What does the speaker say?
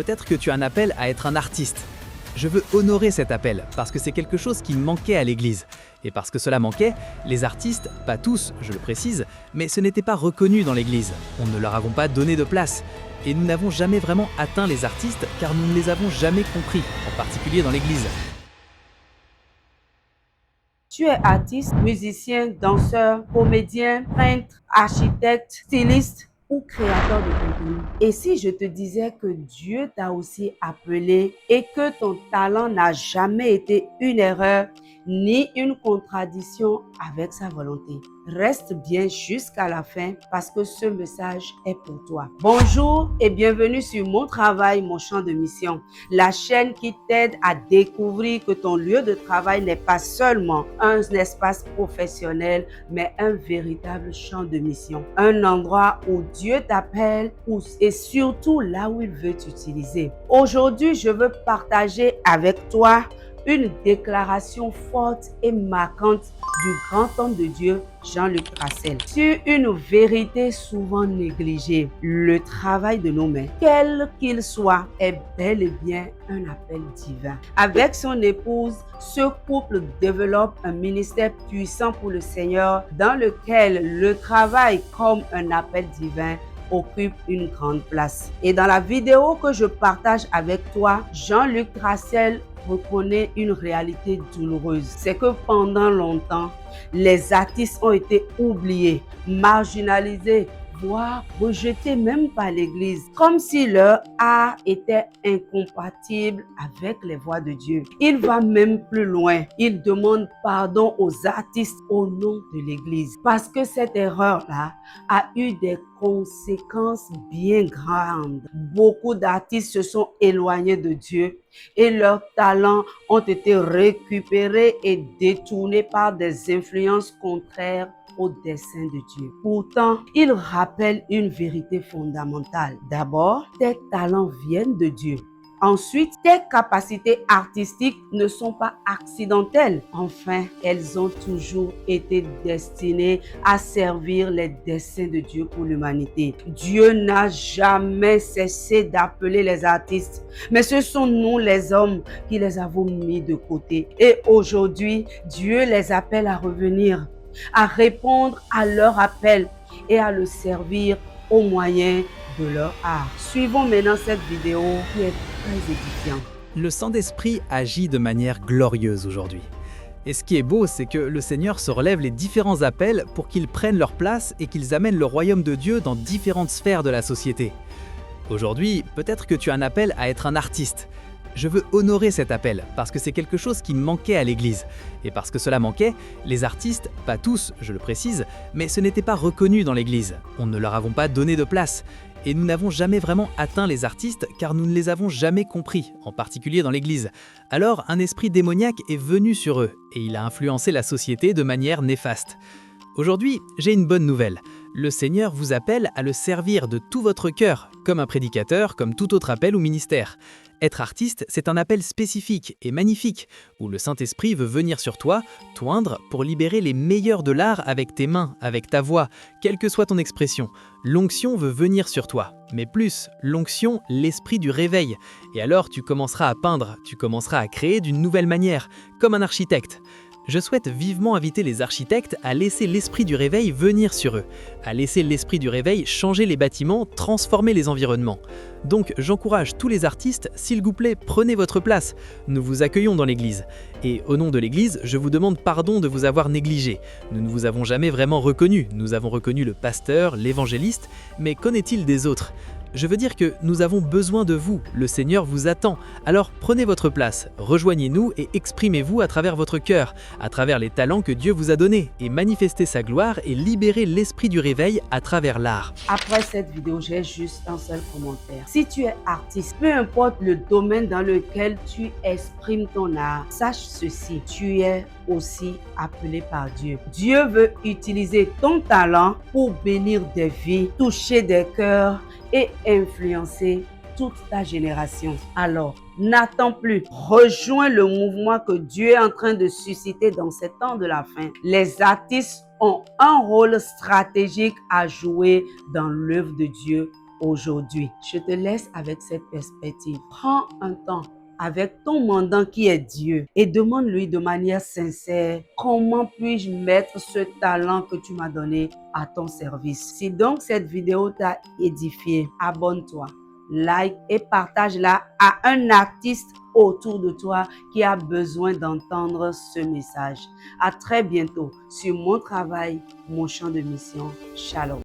peut-être que tu as un appel à être un artiste. Je veux honorer cet appel parce que c'est quelque chose qui manquait à l'Église. Et parce que cela manquait, les artistes, pas tous, je le précise, mais ce n'était pas reconnu dans l'Église. On ne leur avons pas donné de place. Et nous n'avons jamais vraiment atteint les artistes car nous ne les avons jamais compris, en particulier dans l'Église. Tu es artiste, musicien, danseur, comédien, peintre, architecte, styliste ou créateur de contenu. Et si je te disais que Dieu t'a aussi appelé et que ton talent n'a jamais été une erreur ni une contradiction avec sa volonté? Reste bien jusqu'à la fin parce que ce message est pour toi. Bonjour et bienvenue sur Mon Travail, Mon Champ de Mission, la chaîne qui t'aide à découvrir que ton lieu de travail n'est pas seulement un espace professionnel, mais un véritable champ de mission. Un endroit où Dieu t'appelle et surtout là où il veut t'utiliser. Aujourd'hui, je veux partager avec toi une déclaration forte et marquante du grand homme de Dieu, Jean-Luc Tracel, sur une vérité souvent négligée. Le travail de nos mains, quel qu'il soit, est bel et bien un appel divin. Avec son épouse, ce couple développe un ministère puissant pour le Seigneur dans lequel le travail comme un appel divin occupe une grande place. Et dans la vidéo que je partage avec toi, Jean-Luc Tracel reconnaît une réalité douloureuse. C'est que pendant longtemps, les artistes ont été oubliés, marginalisés, voire rejetés même par l'Église, comme si leur art était incompatible avec les voies de Dieu. Il va même plus loin. Il demande pardon aux artistes au nom de l'Église, parce que cette erreur-là a eu des conséquences bien grandes. Beaucoup d'artistes se sont éloignés de Dieu et leurs talents ont été récupérés et détournés par des influences contraires au dessein de Dieu. Pourtant, il rappelle une vérité fondamentale. D'abord, tes talents viennent de Dieu. Ensuite, tes capacités artistiques ne sont pas accidentelles. Enfin, elles ont toujours été destinées à servir les desseins de Dieu pour l'humanité. Dieu n'a jamais cessé d'appeler les artistes, mais ce sont nous les hommes qui les avons mis de côté. Et aujourd'hui, Dieu les appelle à revenir, à répondre à leur appel et à le servir au moyen de leur art. Suivons maintenant cette vidéo qui est très édifiante. Le Saint-Esprit agit de manière glorieuse aujourd'hui. Et ce qui est beau, c'est que le Seigneur se relève les différents appels pour qu'ils prennent leur place et qu'ils amènent le royaume de Dieu dans différentes sphères de la société. Aujourd'hui, peut-être que tu as un appel à être un artiste. Je veux honorer cet appel parce que c'est quelque chose qui manquait à l'Église. Et parce que cela manquait, les artistes, pas tous, je le précise, mais ce n'était pas reconnu dans l'Église. On ne leur avons pas donné de place. Et nous n'avons jamais vraiment atteint les artistes car nous ne les avons jamais compris, en particulier dans l'Église. Alors un esprit démoniaque est venu sur eux et il a influencé la société de manière néfaste. Aujourd'hui, j'ai une bonne nouvelle. Le Seigneur vous appelle à le servir de tout votre cœur, comme un prédicateur, comme tout autre appel ou ministère. Être artiste, c'est un appel spécifique et magnifique, où le Saint-Esprit veut venir sur toi, t'oindre pour libérer les meilleurs de l'art avec tes mains, avec ta voix, quelle que soit ton expression. L'onction veut venir sur toi, mais plus, l'onction, l'esprit du réveil. Et alors tu commenceras à peindre, tu commenceras à créer d'une nouvelle manière, comme un architecte. Je souhaite vivement inviter les architectes à laisser l'esprit du réveil venir sur eux, à laisser l'esprit du réveil changer les bâtiments, transformer les environnements. Donc j'encourage tous les artistes, s'il vous plaît, prenez votre place. Nous vous accueillons dans l'Église. Et au nom de l'Église, je vous demande pardon de vous avoir négligé. Nous ne vous avons jamais vraiment reconnu. Nous avons reconnu le pasteur, l'évangéliste, mais qu'en est-il des autres ? Je veux dire que nous avons besoin de vous, le Seigneur vous attend. Alors prenez votre place, rejoignez-nous et exprimez-vous à travers votre cœur, à travers les talents que Dieu vous a donnés, et manifestez sa gloire et libérez l'esprit du réveil à travers l'art. Après cette vidéo, j'ai juste un seul commentaire. Si tu es artiste, peu importe le domaine dans lequel tu exprimes ton art, sache ceci, tu es aussi appelé par Dieu. Dieu veut utiliser ton talent pour bénir des vies, toucher des cœurs et influencer toute ta génération. Alors, n'attends plus. Rejoins le mouvement que Dieu est en train de susciter dans ces temps de la fin. Les artistes ont un rôle stratégique à jouer dans l'œuvre de Dieu aujourd'hui. Je te laisse avec cette perspective. Prends un temps avec ton mandant qui est Dieu et demande-lui de manière sincère comment puis-je mettre ce talent que tu m'as donné à ton service. Si donc cette vidéo t'a édifié, abonne-toi, like et partage-la à un artiste autour de toi qui a besoin d'entendre ce message. À très bientôt sur Mon Travail, Mon Champ de Mission. Shalom.